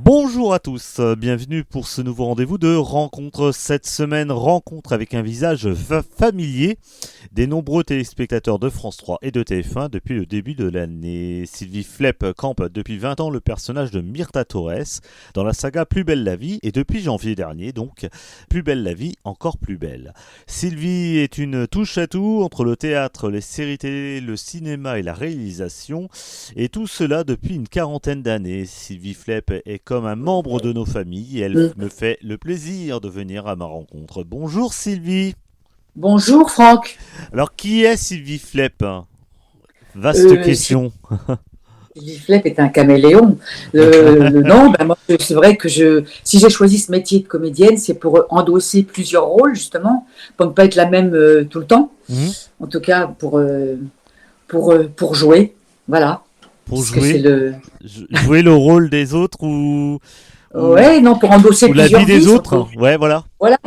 Bonjour à tous, bienvenue pour ce nouveau rendez-vous de rencontre. Cette semaine, rencontre avec un visage familier des nombreux téléspectateurs de France 3 et de TF1 depuis le début de l'année. Sylvie Flepp campe depuis 20 ans le personnage de Myrtha Torres dans la saga Plus belle la vie et depuis janvier dernier donc Plus belle la vie, encore plus belle. Sylvie est une touche à tout entre le théâtre, les séries télé, le cinéma et la réalisation et tout cela depuis une quarantaine d'années. Sylvie Flepp est comme un membre de nos familles et elle me fait le plaisir de venir à ma rencontre. Bonjour Sylvie. Bonjour Franck. Alors qui est Sylvie Flepp? Vaste question. Sylvie Flepp est un caméléon. Non, moi, c'est vrai que si j'ai choisi ce métier de comédienne, c'est pour endosser plusieurs rôles justement, pour ne pas être la même tout le temps. En tout cas, pour jouer, voilà. Pour Parce jouer, jouer le rôle des autres ouais, non, pour endosser ou la plusieurs vie des vies. autres. Ouais, voilà. Voilà,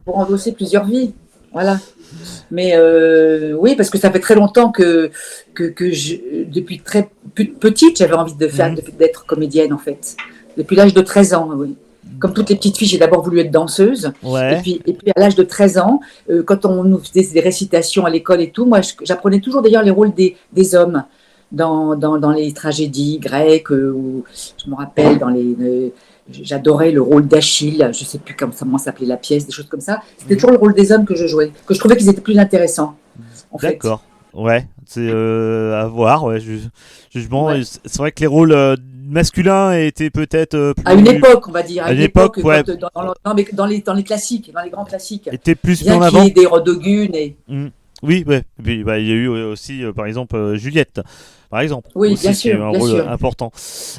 pour endosser plusieurs vies. Voilà. Mais oui, parce que ça fait très longtemps que depuis très petite, j'avais envie d'être comédienne en fait. Depuis l'âge de 13 ans, oui. Comme toutes les petites filles, j'ai d'abord voulu être danseuse. Ouais. Et puis à l'âge de 13 ans, quand on nous faisait des récitations à l'école et tout, moi j'apprenais toujours d'ailleurs les rôles des hommes dans les tragédies grecques, ou je me rappelle j'adorais le rôle d'Achille, je ne sais plus comment s'appelait la pièce, des choses comme ça. C'était toujours le rôle des hommes que je jouais, que je trouvais qu'ils étaient plus intéressants, en fait. D'accord. Ouais, c'est à voir. Ouais, jugement. Ouais. C'est vrai que les rôles masculins étaient peut-être À une époque, on va dire, à une époque, ouais, dans les classiques, dans les grands classiques, étaient plus mis bien en qu'il y avant. ait des Rodogune et... Oui, ouais. Et puis, il y a eu aussi, par exemple, Juliette, par exemple, Oui, aussi, qui a eu un bien rôle sûr. important.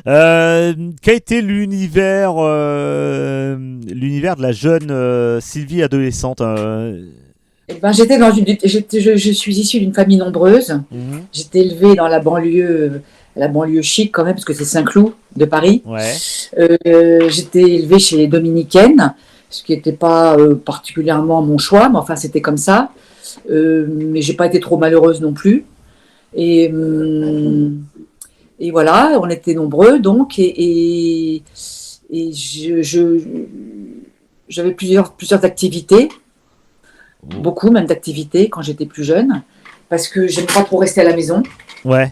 Qu'a été l'univers de la jeune Sylvie adolescente Eh ben, je suis issue d'une famille nombreuse. Mhm. J'étais élevée dans la banlieue chic quand même, parce que c'est Saint-Cloud de Paris. Ouais. J'étais élevée chez les dominicaines, ce qui n'était pas particulièrement mon choix, mais enfin c'était comme ça. Mais j'ai pas été trop malheureuse non plus. Et, et voilà, on était nombreux donc, et j'avais plusieurs activités, Oh. beaucoup même d'activités quand j'étais plus jeune, parce que j'aime pas trop rester à la maison. Ouais.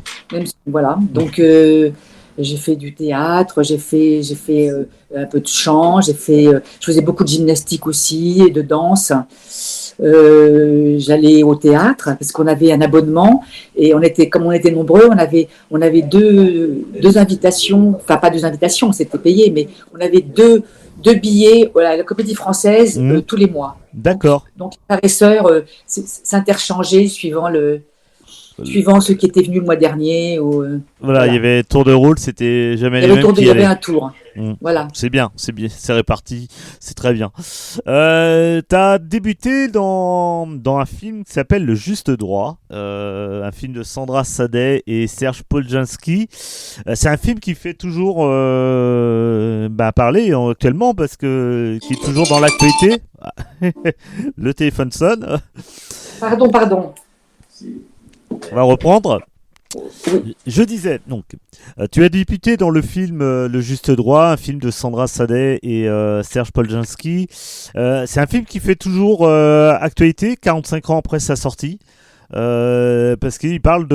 Voilà, donc j'ai fait du théâtre, j'ai fait un peu de chant, je faisais beaucoup de gymnastique aussi et de danse. J'allais au théâtre parce qu'on avait un abonnement et comme on était nombreux, on avait deux invitations, enfin pas deux invitations, c'était payé, mais on avait deux billets à la Comédie Française Mhm. tous les mois. D'accord. Donc les frères et sœurs s'interchangeaient suivant ceux qui étaient venus le mois dernier. Voilà, il y Voilà. avait tour de rôle, c'était jamais Il y les avait, mêmes qui il y y avait allaient. un tour. Mm. Voilà. C'est bien, c'est réparti, c'est très bien. T'as débuté dans un film qui s'appelle Le Juste Droit, un film de Sandra Sadet et Serge Poljanski. C'est un film qui fait toujours parler actuellement parce que qui est toujours dans l'actualité. Le téléphone sonne. Pardon. On va reprendre. Oui. Je disais, donc, tu as débuté dans le film Le Juste Droit, un film de Sandra Sadet et Serge Poljanski. C'est un film qui fait toujours actualité, 45 ans après sa sortie, parce qu'il parle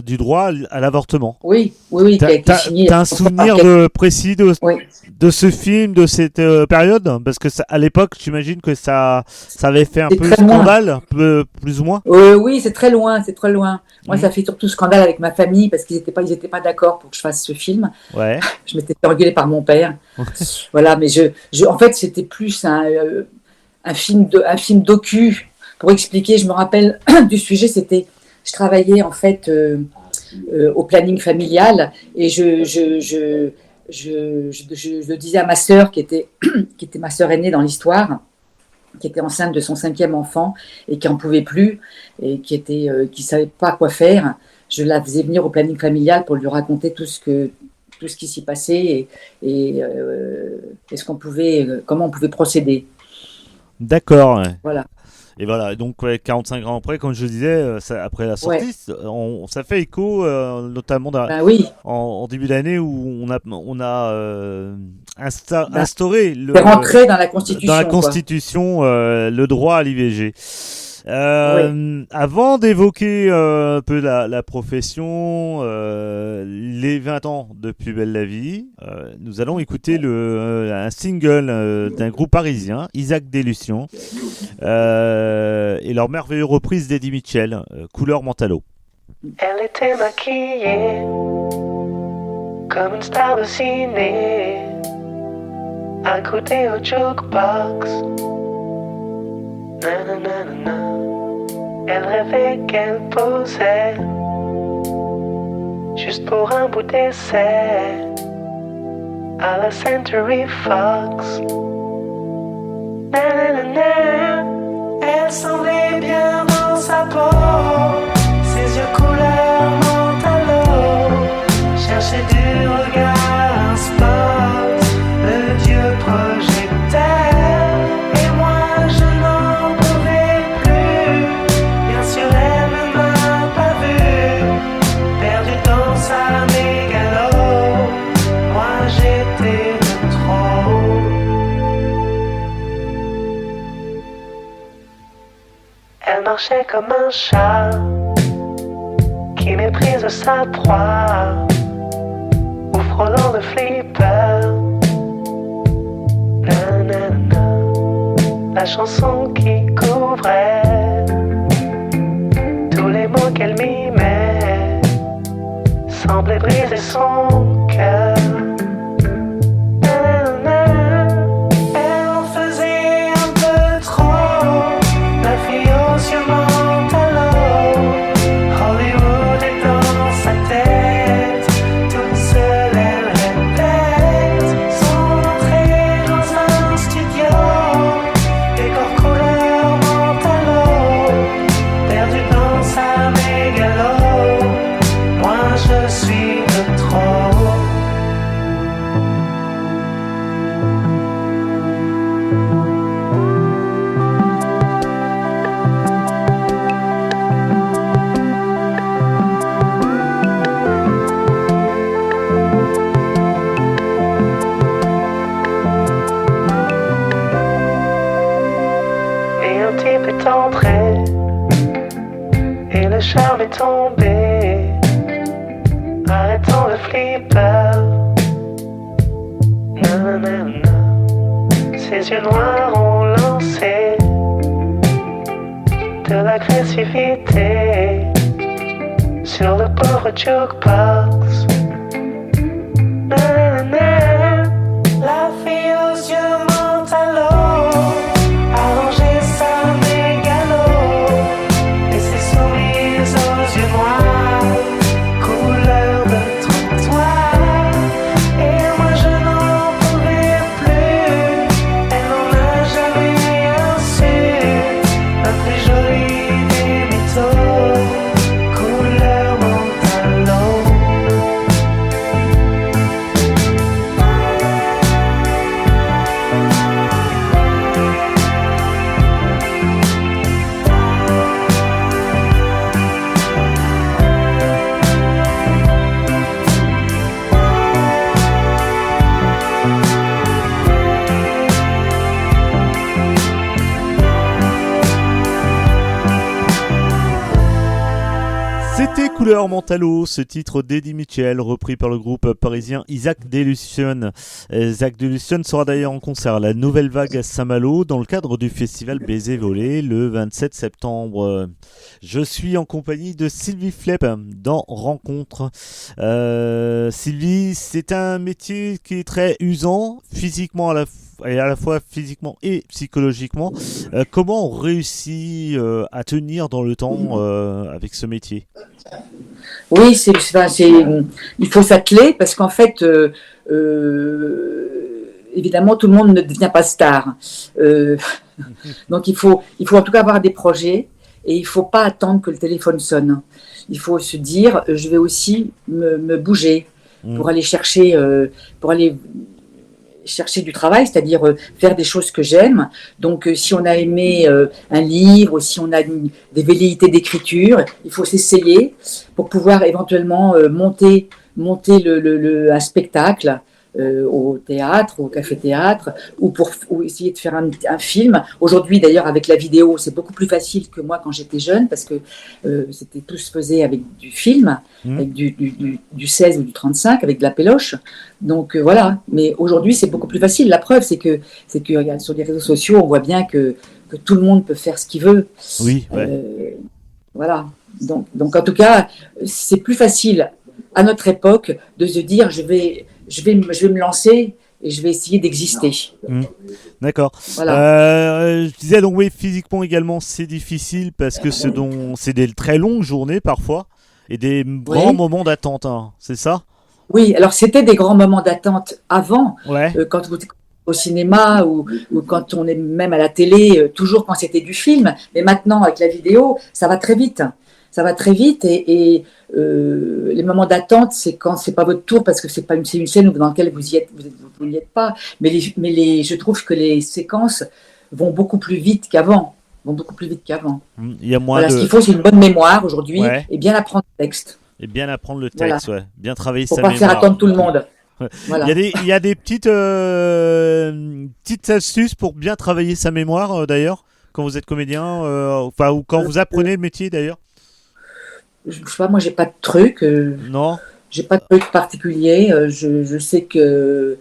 du droit à l'avortement. Oui, qui a été signé. T'as un souvenir précis Oui. de ce film, de cette période? Parce que à l'époque, j'imagine que ça avait fait un C'est peu très loin. scandale, un peu, plus ou moins. Oui, c'est très loin, c'est très loin. Moi, ça fait surtout scandale avec ma famille parce qu'ils étaient pas d'accord pour que je fasse ce film. Ouais. Je m'étais fait engueuler par mon père. Voilà, mais en fait, c'était plus un film docu. Pour expliquer, je me rappelle du sujet, je travaillais en fait au planning familial et je disais à ma sœur qui était ma sœur aînée dans l'histoire, qui était enceinte de son 5e enfant et qui en pouvait plus et qui savait pas quoi faire. Je la faisais venir au planning familial pour lui raconter tout ce qui s'y passait et comment on pouvait procéder. D'accord. Ouais. Voilà. Et voilà, donc ouais, 45 ans après, comme je disais, après la Ouais, sortie, ça fait écho, notamment ben oui, en début d'année où on a ben, instauré c'est rentré dans la dans la Constitution, quoi. Constitution le droit à l'IVG. Oui. Avant d'évoquer un peu la profession, les 20 ans de Plus belle la vie, nous allons écouter un single d'un groupe parisien, Isaac Delusion, et leur merveilleuse reprise d'Eddie Mitchell, Couleur Mentalo. Elle était maquillée comme une star de ciné, accroupie au jukebox. Nanana. Elle rêvait qu'elle posait juste pour un bout d'essai à la Century Fox. Nanana. Elle semblait bien dans sa peau, ses yeux couleur mentalo cherchaient du regard un spot, le dieu projecteur. Et moi je n'en pouvais plus, bien sûr elle ne m'a pas vu, perdu dans sa mégalo, moi j'étais de trop. Elle marchait comme un chat qui méprise sa proie, ou frôlant le flipper. Nanana. La chanson qui couvrait tous les mots qu'elle mimait semblait briser son cœur. Nanana. Elle en faisait un peu trop, la fille aux yeux mentalo. Hollywood est dans sa tête, toute seule elle répète son entrée dans un studio, décor couleur mentalo, perdu dans sa mégalo, moi je suis de trop. Et un type est entré, et le charme est tombé, arrêtons le flipper. Nanana. Ses yeux noirs ont lancé de l'agressivité sur le pauvre jukebox. Nanana. La fille aux yeux mentalo arrangeait sa mégalo et ses sourires aux yeux noirs, couleur de trottoir. Et moi je n'en pouvais plus, elle n'en a jamais rien su, la plus jolie des mythos, couleur mentalo. C'était Couleur Mentalo, ce titre d'Eddie Mitchell, repris par le groupe parisien Isaac Delusion. Isaac Delusion sera d'ailleurs en concert à la Nouvelle Vague à Saint-Malo dans le cadre du festival Baiser Volé le 27 septembre. Je suis en compagnie de Sylvie Flepp dans Rencontre. Sylvie, c'est un métier qui est très usant physiquement et à la fois physiquement et psychologiquement. Comment on réussit à tenir dans le temps avec ce métier? Oui, il faut s'atteler parce qu'en fait, évidemment, tout le monde ne devient pas star. Donc, il faut en tout cas avoir des projets et il ne faut pas attendre que le téléphone sonne. Il faut se dire, je vais aussi me bouger pour aller chercher chercher du travail, c'est-à-dire faire des choses que j'aime. Donc, si on a aimé un livre, ou si on a des velléités d'écriture, il faut s'essayer pour pouvoir éventuellement monter un spectacle au théâtre, au café-théâtre, ou essayer de faire un film. Aujourd'hui, d'ailleurs, avec la vidéo, c'est beaucoup plus facile que moi quand j'étais jeune, parce que tout se faisait avec du film, avec du 16 ou du 35, avec de la péloche. Donc voilà. Mais aujourd'hui, c'est beaucoup plus facile. La preuve, c'est que regarde, sur les réseaux sociaux, on voit bien que tout le monde peut faire ce qu'il veut. Oui, ouais. Voilà. Donc en tout cas, c'est plus facile à notre époque de se dire je vais me lancer et je vais essayer d'exister. D'accord. Voilà. Je disais donc oui, physiquement également c'est difficile parce que c'est des très longues journées parfois et des grands moments d'attente, hein, c'est ça? Oui, alors c'était des grands moments d'attente avant, Ouais. quand vous êtes au cinéma ou quand on est même à la télé, toujours quand c'était du film. Mais maintenant, avec la vidéo, ça va très vite. Ça va très vite et les moments d'attente, c'est quand c'est pas votre tour parce que c'est une scène dans laquelle vous n'y êtes pas. Mais je trouve que les séquences vont beaucoup plus vite qu'avant. Il y a moins Ce qu'il faut, c'est une bonne mémoire aujourd'hui et bien apprendre le texte. Et bien apprendre le texte, Voilà. bien travailler Faut sa pas mémoire. faire attendre tout le monde. Voilà. Il y a des petites astuces pour bien travailler sa mémoire d'ailleurs quand vous êtes comédien, ou quand vous apprenez le métier d'ailleurs. Je sais pas, moi j'ai pas de truc. Non. J'ai pas de truc particulier. Je sais que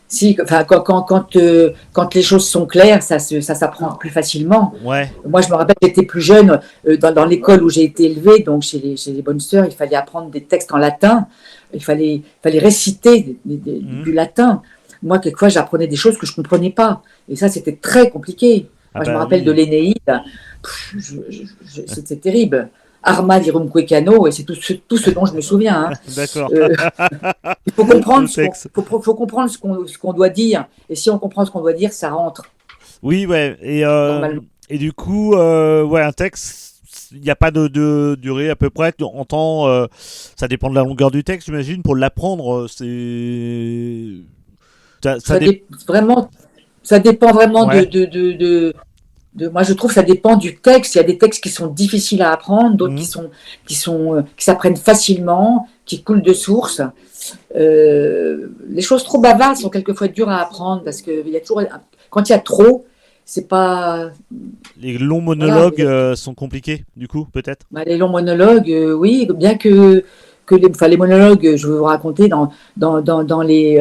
si, enfin, quand les choses sont claires, ça s'apprend plus facilement. Ouais. Moi, je me rappelle, j'étais plus jeune dans l'école où j'ai été élevée, donc chez les bonnes sœurs, il fallait apprendre des textes en latin. Il fallait réciter du latin. Moi, quelquefois, j'apprenais des choses que je comprenais pas, et ça, c'était très compliqué. Moi, je me rappelle de l'Énéide. C'est terrible. Arma dirumque cano, et c'est tout ce dont je me souviens. Hein. D'accord. Il faut comprendre faut comprendre ce qu'on doit dire, et si on comprend ce qu'on doit dire, ça rentre. Oui, ouais. Et du coup, un texte, il n'y a pas de durée à peu près. En temps, ça dépend de la longueur du texte, j'imagine. Pour l'apprendre, c'est ça dépend vraiment moi, je trouve que ça dépend du texte. Il y a des textes qui sont difficiles à apprendre, d'autres qui s'apprennent facilement, qui coulent de source. Les choses trop bavardes sont quelquefois dures à apprendre parce que quand il y a trop, c'est pas. Les longs monologues sont compliqués, du coup, peut-être. Les longs monologues, oui, bien que les monologues, je veux vous raconter, dans les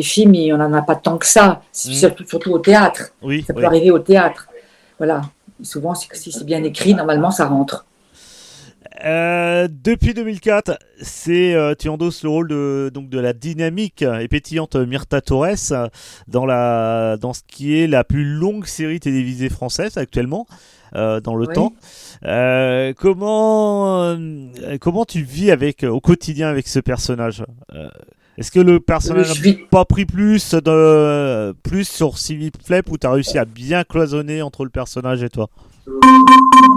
films, il n'y en a pas tant que ça, surtout au théâtre. Oui, ça peut arriver au théâtre. Voilà. Souvent, si c'est bien écrit, normalement, ça rentre. Depuis 2004, tu endosses le rôle de la dynamique et pétillante Myrtha Torres dans ce qui est la plus longue série télévisée française actuellement. Dans le temps. Comment tu vis au quotidien avec ce personnage? Est-ce que le personnage n'a pas pris plus sur Sylvie Flep ou tu as réussi à bien cloisonner entre le personnage et toi?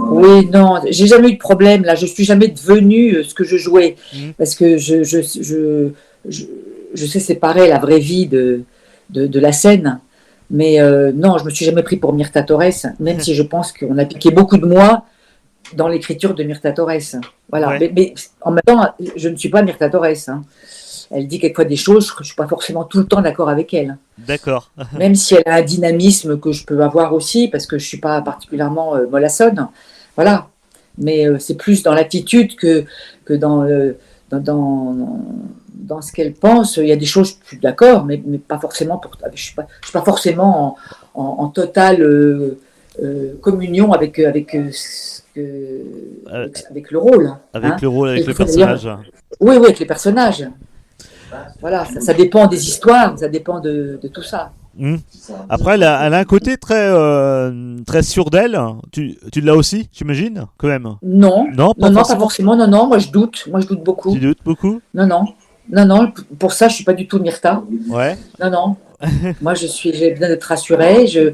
Oui, non, j'ai jamais eu de problème là. Je suis jamais devenue ce que je jouais parce que je sais séparer la vraie vie de la scène. Mais non, je me suis jamais pris pour Myrtha Torres, même si je pense qu'on a piqué beaucoup de moi dans l'écriture de Myrtha Torres. Voilà. Mais en même temps, je ne suis pas Myrtha Torres. Hein. Elle dit quelquefois des choses, je ne suis pas forcément tout le temps d'accord avec elle. D'accord. Même si elle a un dynamisme que je peux avoir aussi, parce que je ne suis pas particulièrement mollassonne. Voilà. Mais c'est plus dans l'attitude que dans ce qu'elle pense. Il y a des choses, je suis d'accord, mais pas forcément. Je ne suis pas forcément en totale communion avec le rôle. Avec le rôle, avec le personnage. Oui, avec les personnages. Voilà, ça dépend des histoires, ça dépend de tout ça. Après, elle a un côté très sûr d'elle. Tu l'as aussi, j'imagine, quand même. Non, pas forcément. Non, moi je doute beaucoup. Tu doutes beaucoup? Non, pour ça je suis pas du tout Myrtha. Ouais. Non. Moi j'ai besoin d'être rassurée. Je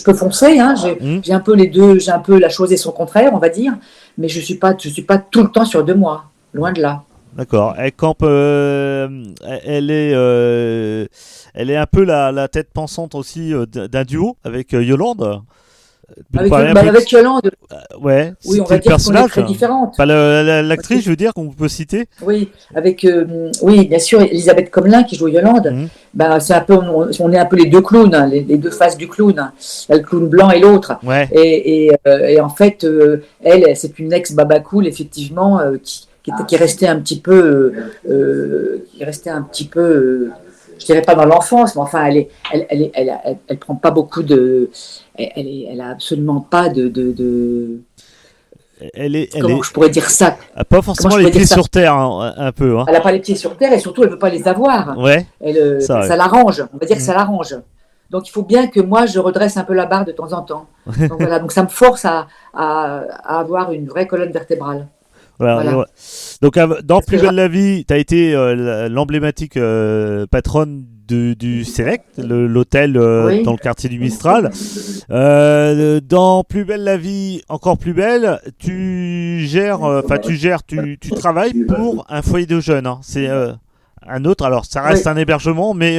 peux foncer. Hein. J'ai un peu les deux, j'ai un peu la chose et son contraire, on va dire. Mais je suis pas tout le temps sûr de moi, loin de là. D'accord. Elle campe, elle est un peu la tête pensante aussi d'un duo avec Yolande. Vous Avec, parlez un bah, peu avec Yolande, ouais, oui, on c'était va le dire qu'on est personnage. très différentes. Pas l'actrice, je veux dire, qu'on peut citer. Oui, avec, oui, bien sûr, Elisabeth Comelin qui joue Yolande. Mhm. Ben, c'est un peu, on est un peu les deux clowns, hein, les deux faces du clown, hein. Il y a le clown blanc et l'autre. Ouais. Et en fait, elle, c'est une ex-baba cool, effectivement, qui est restée un petit peu, je dirais pas dans l'enfance, mais enfin, elle prend pas beaucoup de, elle a absolument pas Elle comment est, je pourrais dire ça? a pas Comment forcément je les pourrais dire pieds ça? sur terre, hein, un peu, hein. Elle n'a pas les pieds sur terre et surtout elle ne veut pas les avoir. Ouais, Elle, ça, ouais. ça l'arrange, on va dire que Mhm. ça l'arrange. Donc il faut bien que moi je redresse un peu la barre de temps en temps. Donc voilà, donc ça me force à avoir une vraie colonne vertébrale. Voilà, Voilà. ouais. Donc, dans Parce que Plus belle la vie, tu as été l'emblématique patronne du Select, l'hôtel oui, dans le quartier du Mistral. Dans Plus belle la vie, encore plus belle, tu travailles pour un foyer de jeunes, hein. C'est un autre, alors ça reste oui, un hébergement, mais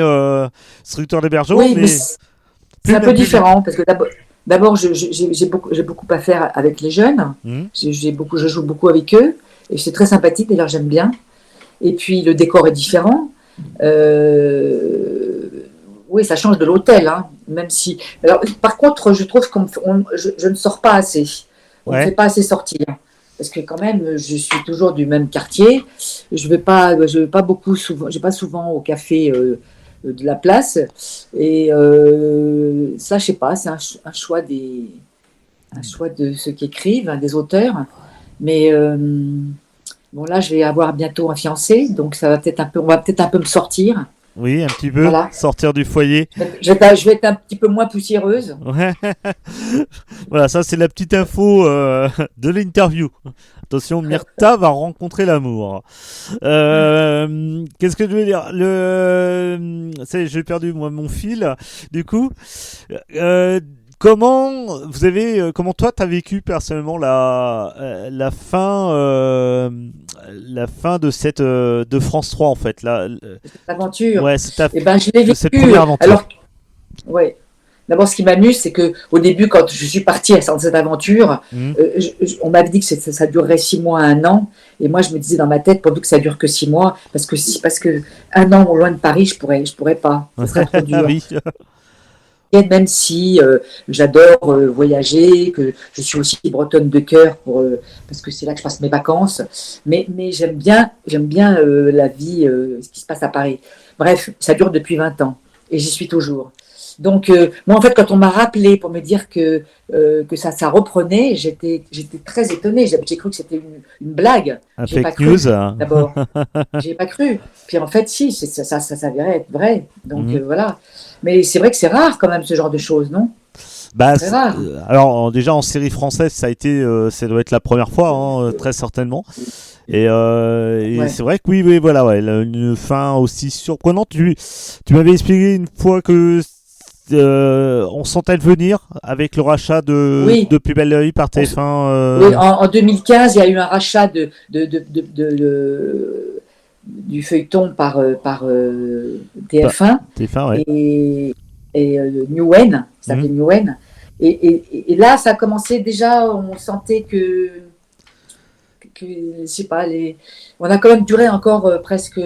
structure d'hébergement, oui, mais mais c'est plus un le peu même public. différent parce que d'abord j'ai beaucoup à faire avec les jeunes. Mhm. Je joue beaucoup avec eux et c'est très sympathique. D'ailleurs j'aime bien. Et puis le décor est différent. Euh, oui, ça change de l'hôtel, hein, même si. Alors, par contre, je trouve je ne sors pas assez. On ne me fait Ouais, pas assez sortir. Parce que quand même, je suis toujours du même quartier. Je vais pas beaucoup souvent, je vais pas souvent au café de la place. Et ça, je sais pas, c'est un choix un choix de ceux qui écrivent, hein, des auteurs. Mais bon, là, je vais avoir bientôt un fiancé, donc ça va peut-être un peu, on va peut-être un peu me sortir. oui, un petit peu, Voilà. sortir du foyer. Je vais être un petit peu moins poussiéreuse. Ouais. Voilà, ça c'est la petite info de l'interview. Attention, Myrtha va rencontrer l'amour. Qu'est-ce que je veux dire j'ai perdu moi mon fil. Du coup, euh, comment toi t'as vécu personnellement la fin de cette de France 3 en fait Cette aventure, ouais, c'est eh ben, je l'ai de cette vécue. première aventure. Alors, ouais. D'abord, ce qui m'amuse, c'est que au début, quand je suis partie dans cette aventure, Mhm. on m'avait dit que ça durerait 6 mois à un an, et moi, je me disais dans ma tête, pourvu que ça dure que 6 mois, parce que un an loin de Paris, je pourrais pas, ce serait trop Ah dur. oui. Et même si j'adore voyager, que je suis aussi bretonne de cœur parce que c'est là que je passe mes vacances, mais j'aime bien la vie, ce qui se passe à Paris. Bref, ça dure depuis 20 ans et j'y suis toujours. Donc, moi, en fait, quand on m'a rappelé pour me dire que ça reprenait, j'étais très étonnée. J'ai cru que c'était une blague. Un J'ai pas fake news. cru, d'abord. J'ai pas cru. Puis en fait, si, ça s'avérait être vrai. Donc, Mhm. voilà. Mais c'est vrai que c'est rare quand même ce genre de choses, non? Bah, Très rare. alors déjà en série française, ça doit être la première fois, hein, très certainement. Et Ouais. c'est vrai que oui, oui, voilà, ouais, une fin aussi surprenante. Tu m'avais expliqué une fois que on sentait le venir avec le rachat Oui, de Plus belle la vie par on TF1. oui, en 2015, il y a eu un rachat du feuilleton par TF1 TF1, ouais. et Newen, ça Mhm. s'appelait Newen. Et là, ça a commencé déjà, on sentait je sais pas, on a quand même duré encore presque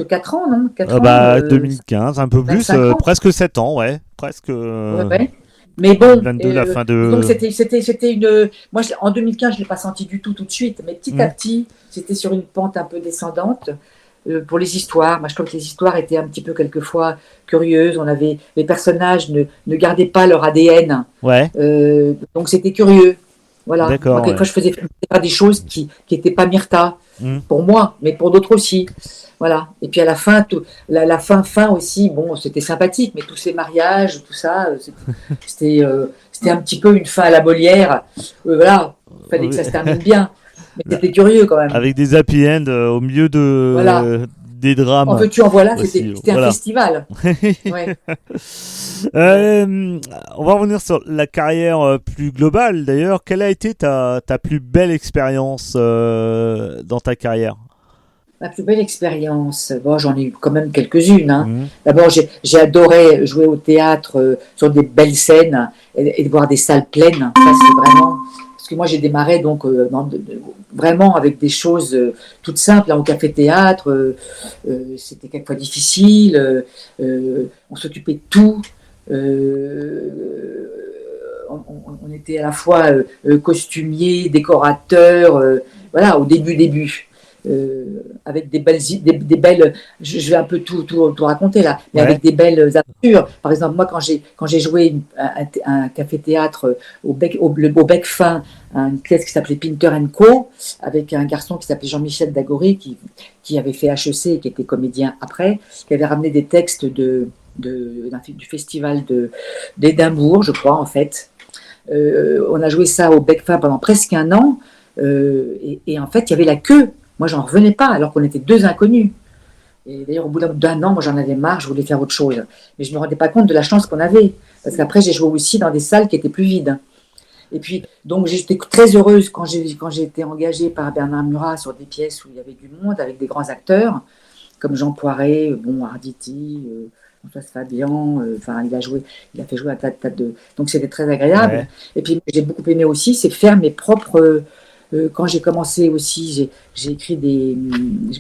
4 ans, non? 4 ans, Bah 2015, un peu plus, 5 ans. presque 7 ans, ouais, presque Ouais, ouais. Mais bon, 2022, la fin disons que de. c'était une. Moi, en 2015, je ne l'ai pas senti du tout de suite, mais petit à Mhm. petit, c'était sur une pente un peu descendante pour les histoires. Moi, je trouve que les histoires étaient un petit peu quelquefois curieuses. Les personnages ne gardaient pas leur ADN, Ouais, donc c'était curieux. Voilà. Moi, d'accord, ouais. quelquefois, je faisais pas des choses qui n'étaient pas Myrtha Mhm. pour moi, mais pour d'autres aussi. Voilà. Et puis à la fin, la fin aussi, bon, c'était sympathique, mais tous ces mariages, tout ça, c'était un petit peu une fin à la Molière. Voilà, il fallait que ça se termine bien. Mais c'était curieux quand même. Avec des happy end au milieu Voilà. des En drames veux-tu, en voilà, aussi. c'était un Voilà. festival. Ouais. On va revenir sur la carrière plus globale d'ailleurs. Quelle a été ta plus belle expérience dans ta carrière? Ma plus belle expérience, bon, j'en ai eu quand même quelques-unes, hein. Mhm. D'abord, j'ai adoré jouer au théâtre sur des belles scènes et de voir des salles pleines. Ça, c'est vraiment. Parce que moi, j'ai démarré donc vraiment avec des choses toutes simples, là, au café-théâtre. C'était quelquefois difficile. On s'occupait de tout. Euh, on était à la fois costumier, décorateur, voilà, au début. Avec des belles, je vais un peu tout raconter là, mais Ouais. avec des belles aventures. Par exemple, moi, quand j'ai joué un café-théâtre au Bec Fin, une pièce qui s'appelait Pinter Co, avec un garçon qui s'appelait Jean-Michel Dagory, qui avait fait HEC et qui était comédien après, qui avait ramené des textes du festival d'Édimbourg, je crois, en fait. On a joué ça au Bec Fin pendant presque un an, et en fait, il y avait la queue. Moi, j'en revenais pas, alors qu'on était deux inconnus. Et d'ailleurs, au bout d'un an, moi, j'en avais marre, je voulais faire autre chose. Mais je ne me rendais pas compte de la chance qu'on avait. Parce qu'après, j'ai joué aussi dans des salles qui étaient plus vides. Et puis, donc, j'étais très heureuse quand j'ai été engagée par Bernard Murat sur des pièces où il y avait du monde, avec des grands acteurs, comme Jean Poiret, Arditi, Françoise Fabian. Enfin, il a fait jouer un tas de. Donc, c'était très agréable. Ouais. Et puis, j'ai beaucoup aimé aussi, c'est faire mes propres. Quand j'ai commencé aussi, j'ai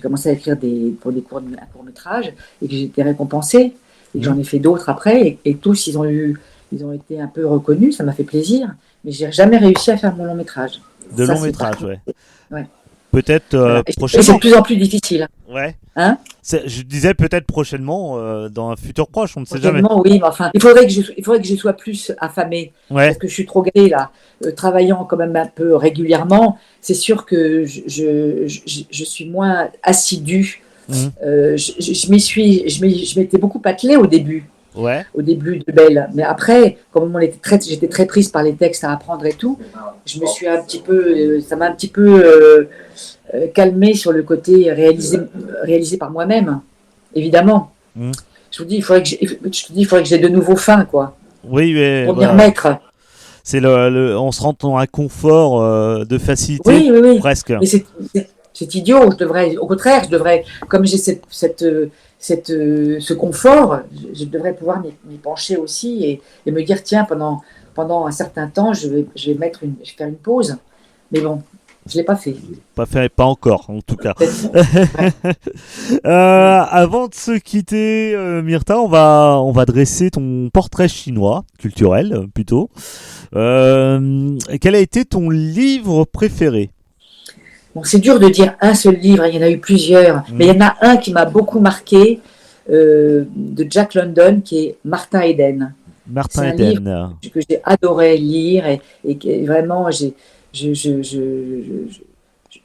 commencé à écrire pour un court métrage et que j'ai été récompensée et que j'en ai fait d'autres après et tous ils ont été un peu reconnus, ça m'a fait plaisir, mais j'ai jamais réussi à faire mon long métrage. De Ça, long c'est métrage, par contre- ouais. Ouais. Peut-être Voilà. Et c'est prochainement. de plus en plus difficile. Ouais. Hein? Je disais peut-être prochainement, dans un futur proche, on ne sait jamais. Prochainement, oui, mais enfin, il faudrait que je sois plus affamée, Ouais. parce que je suis trop gaie là, travaillant quand même un peu régulièrement. C'est sûr que je suis moins assidue. Mhm. Je m'étais beaucoup attelée Ouais. au début de Belle, mais après, comme j'étais très prise par les textes à apprendre et tout, je me suis ça m'a un petit peu calmée sur le côté réalisé par moi-même, évidemment. Mhm. Je vous dis, il faudrait que j'ai de nouveaux fins, quoi, Oui, mais pour m'y voilà. remettre. C'est on se rend dans un confort de facilité, Oui. presque. Mais c'est idiot. Au contraire, comme j'ai ce confort, je devrais pouvoir m'y pencher aussi et me dire, tiens, pendant un certain temps, je vais faire une pause. Mais bon, je l'ai pas fait. Pas encore, en tout cas. Ouais. Avant de se quitter, Myrtha, on va dresser ton portrait chinois, culturel plutôt. Quel a été ton livre préféré? Bon, c'est dur de dire un seul livre, il y en a eu plusieurs, mais il y en a un qui m'a beaucoup marqué, de Jack London, qui est Martin Eden. Martin C'est un Eden. Que j'ai adoré lire et que vraiment,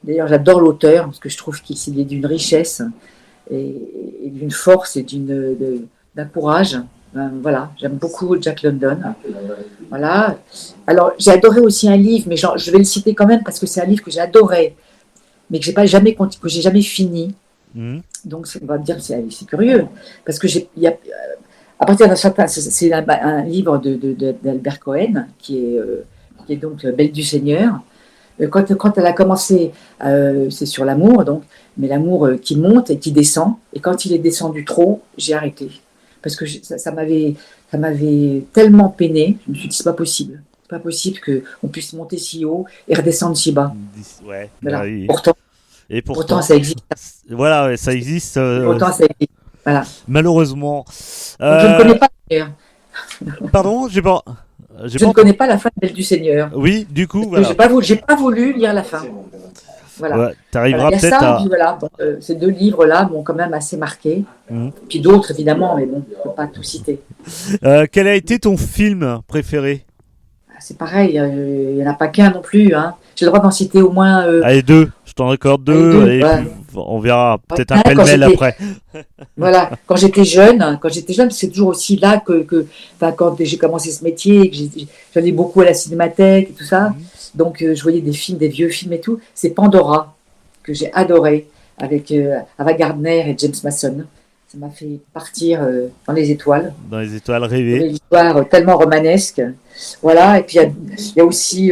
d'ailleurs, j'adore l'auteur parce que je trouve qu'il est d'une richesse et d'une force et d'un courage. Voilà, j'aime beaucoup Jack London. Voilà. Alors, j'ai adoré aussi un livre, mais je vais le citer quand même parce que c'est un livre que j'ai adoré, mais que j'ai jamais fini. Mhm. Donc, on va me dire que c'est curieux, parce que à partir d'un certain, c'est un livre d'Albert Cohen qui est donc Belle du Seigneur. Quand elle a commencé, c'est sur l'amour, donc, mais l'amour qui monte et qui descend. Et quand il est descendu trop, j'ai arrêté. Parce que ça m'avait tellement peiné, je me suis dit, c'est pas possible. C'est pas possible qu'on puisse monter si haut et redescendre si bas. Ouais. Voilà. Bah oui. Et Pourtant, ça existe. Voilà, ouais, ça existe. Pourtant, ça existe. Voilà. Malheureusement. Donc, je ne connais pas d'ailleurs. Pardon, j'ai pas. Je ne connais pas la fin de Belle du Seigneur. Oui, du coup, voilà. J'ai pas voulu lire la fin. Voilà. Ouais, t'arriveras Il y a peut-être ça, à. puis voilà, ces deux livres-là m'ont quand même assez marqué. Mhm. Puis d'autres, évidemment, mais bon, je ne peux pas tout citer. Quel a été ton film préféré? C'est pareil, il n'y en a pas qu'un non plus. Hein. J'ai le droit d'en citer au moins. Allez, deux. Je t'en accorde deux. Allez, deux, Et ouais. puis, on verra peut-être un Ouais, quand pêle-mêle j'étais- après. Voilà, quand j'étais jeune, c'est toujours aussi là quand j'ai commencé ce métier, que j'allais beaucoup à la cinémathèque et tout ça. Donc, je voyais des vieux films et tout. C'est Pandora, que j'ai adoré, avec Ava Gardner et James Mason. Ça m'a fait partir dans les étoiles. Dans les étoiles Une rêvées. histoire tellement romanesque. Voilà, et puis il y a aussi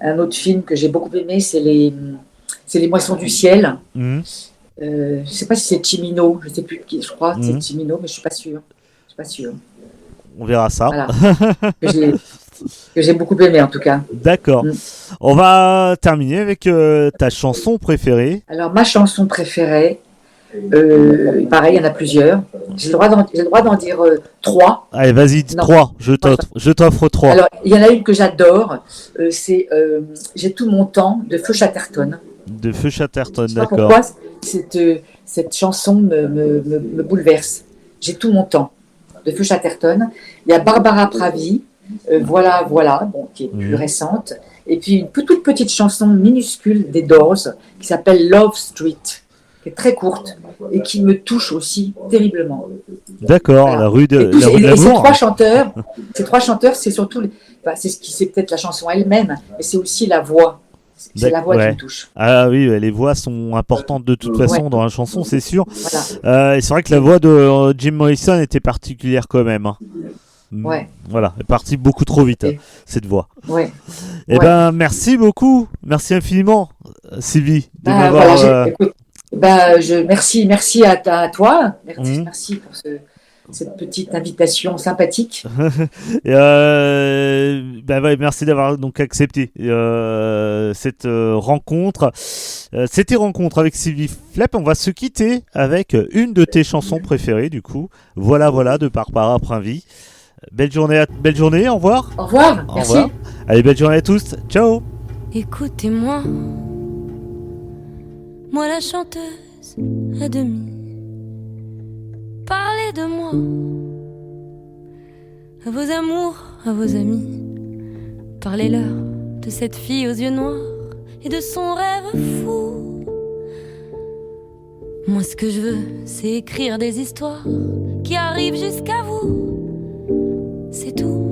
un autre film que j'ai beaucoup aimé, c'est les Moissons du ciel. Mhm. Je ne sais pas si c'est Chimino, je ne sais plus qui, je crois que c'est Mhm. Chimino, mais je ne suis pas sûre. Je suis pas sûre. On verra ça. Voilà. que j'ai que j'ai beaucoup aimé en tout cas. D'accord. Mm. On va terminer avec ta chanson préférée. Alors, ma chanson préférée, pareil, il y en a plusieurs. J'ai le droit d'en dire 3. Allez, vas-y, Non. 3. Je t'offre 3. Alors, il y en a une que j'adore, c'est J'ai tout mon temps de Feu Chatterton. De Feu Chatterton, Je sais pas d'accord. pourquoi cette chanson me bouleverse. J'ai tout mon temps de Feu Chatterton. Il y a Barbara Pravi, Voilà, voilà, bon, qui est plus Mhm. récente. Et puis une toute petite chanson minuscule des Doors qui s'appelle Love Street, qui est très courte et qui me touche aussi terriblement. D'accord, Voilà. la rue de Et, tous- la rue de et ces l'amour. trois chanteurs, c'est surtout, c'est ce qui, c'est peut-être la chanson elle-même, mais c'est aussi la voix. C'est la voix qui Ouais. me touche. Ah oui, les voix sont importantes de toute façon Ouais. dans la chanson, c'est sûr. Voilà. Et c'est vrai que la voix de Jim Morrison était particulière quand même. Hein. Ouais. Voilà, elle est partie beaucoup trop vite, Et- cette voix. Ouais. Eh Ouais. ben, merci beaucoup. Merci infiniment, Sylvie, de Bah, m'avoir... voilà, écoute, merci à toi. Merci, Mhm. merci pour cette petite invitation sympathique. Bah ouais, merci d'avoir donc accepté cette rencontre. C'était rencontre avec Sylvie Flep. On va se quitter avec une de tes chansons préférées, du coup. Voilà, voilà, de Barbara Pravi. Belle journée, au revoir. Au revoir. Au Merci. revoir. Allez, belle journée à tous. Ciao. Écoutez-moi, moi la chanteuse à demi. Parlez de moi, à vos amours, à vos amis. Parlez-leur de cette fille aux yeux noirs et de son rêve fou. Moi ce que je veux, c'est écrire des histoires qui arrivent jusqu'à vous. C'est tout.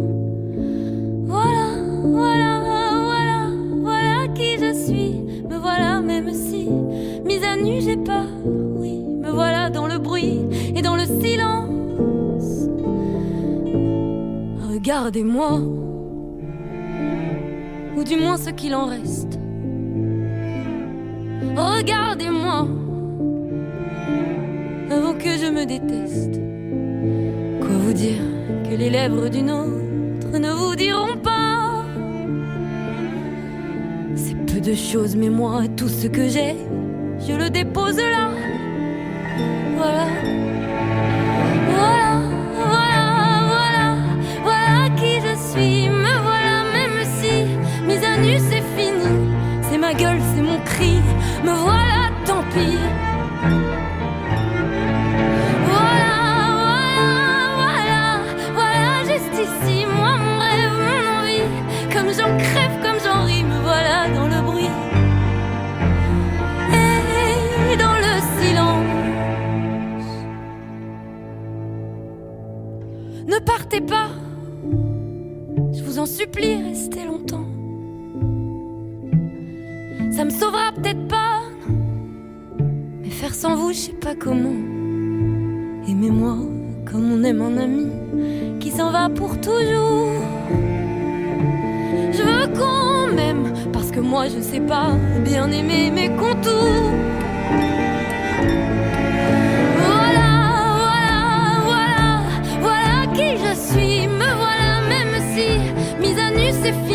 Voilà, voilà, voilà, voilà qui je suis. Me voilà même si, mise à nu j'ai peur, oui. Me voilà dans le bruit et dans le silence. Regardez-moi, ou du moins ce qu'il en reste. Regardez-moi, avant que je me déteste. Quoi vous dire que les lèvres d'une autre ne vous diront pas? C'est peu de choses, mais moi, tout ce que j'ai, je le dépose là. Voilà, voilà, voilà, voilà, voilà qui je suis. Me voilà même si, mise à nu c'est fini. C'est ma gueule, c'est mon cri. Me voilà, tant pis. Voilà, voilà, voilà, voilà, juste ici, moi, mon rêve, mon envie. Comme j'en crève, comme j'en ris, me voilà dans le bruit et dans le silence. Ne partez pas, je vous en supplie, restez longtemps. Ça me sauvera peut-être pas, non. Mais faire sans vous, je sais pas comment. Aimez-moi comme on aime un ami qui s'en va pour toujours. Je veux qu'on m'aime parce que moi je sais pas bien aimer mes contours. Voilà, voilà, voilà, voilà qui je suis. Me voilà même si mise à nu c'est fini.